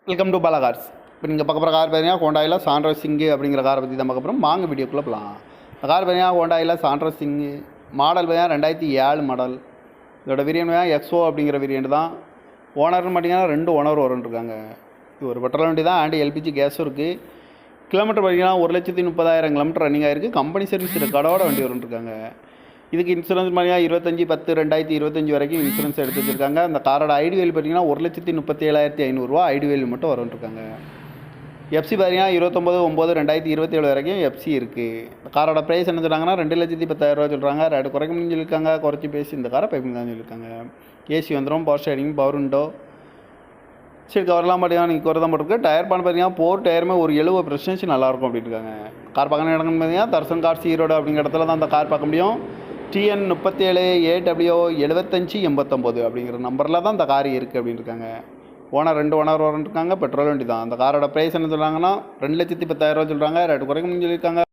Welcome to Bala cars. இப்போ நீங்கள் பார்க்க போகிற கார் பார்த்தீங்கன்னா ஹோண்டாயில் சாண்ட்ரோ சிங்கு அப்படிங்கிற காரை பற்றி தான் பார்க்க போகிறோம். வாங்க வீடியோக்குள்ளே போகலாம். இந்த கார் பார்த்தீங்கன்னா ஹோண்டாயில் சாண்ட்ரோ சிங்கு மாடல் பார்த்தீங்கன்னா 2007 மாடல். இதோட வேரியன்ட் பார்த்தீங்கன்னா எக்ஸோ அப்படிங்கிற வேரியன்ட் தான். ஓனர்னு பார்த்தீங்கன்னா 2 ஓனர் இருக்காங்க. இது ஒரு பெட்ரோல் வண்டி தான், அண்ட் எல்பிஜி கேஸும் இருக்குது. கிலோமீட்டர் பார்த்தீங்கன்னா 1,30,000 கிலோமீட்டர் ரன்னிங் ஆகிருக்கு. கம்பெனி சர்வீஸ் ரெக்கார்டோட வண்டி இருக்காங்க. இதுக்கு இன்சூரன்ஸ் பார்த்தீங்கன்னா 25/10/2025 வரைக்கும் இன்சூரன்ஸ் எடுத்து வச்சுருக்காங்க. அந்த காரோட ஐடி வேல்யூ பார்த்தீங்கன்னா 1,37,500 ஐடி வேல்யூ மட்டும் இருக்காங்க. எஃப்சி பார்த்தீங்கன்னா 29/9/2027 வரைக்கும் எஃப்சி இருக்குது. இந்த காரோட ப்ரைஸ் என்ன சொல்கிறாங்கன்னா 2,10,000 சொல்கிறாங்க. ரேட்டு குறைக்க முடியும்னு சொல்லியிருக்காங்க. குறைச்சி பேசி இந்த காரை பைப்பிங் தான் சொல்லியிருக்காங்க. ஏசி வந்துடும், பவர் ஸ்டேரிங், பவர் விண்டோ, சரி கவர்லாம் பார்த்தீங்கன்னா நீங்கள் குறை தான் போட்டிருக்கு. டயர் பண்ண பார்த்தீங்கன்னா 4 டயருமே ஒரு 70% நல்லாயிருக்கும் அப்படின்னு இருக்காங்க. கார் பார்க்கணும் இடம்னு பார்த்தீங்கன்னா தர்சன் கார்ஸ் ஈரோடு அப்படிங்கிற இடத்துல தான் அந்த கார் பார்க்க முடியும். TN 37AW 7589 அப்படிங்கிற நம்பரில் தான் இந்த கார் இருக்குது அப்படின்னு இருக்காங்க. ஓனர் 2 ஓனர் இருக்காங்க. பெட்ரோல் வண்டி தான். அந்த காரோட ப்ரைஸ் என்ன சொல்கிறாங்கன்னா 2,10,000 சொல்கிறாங்க. ரேட்டு குறைக்க முடியும்னு சொல்லியிருக்காங்க.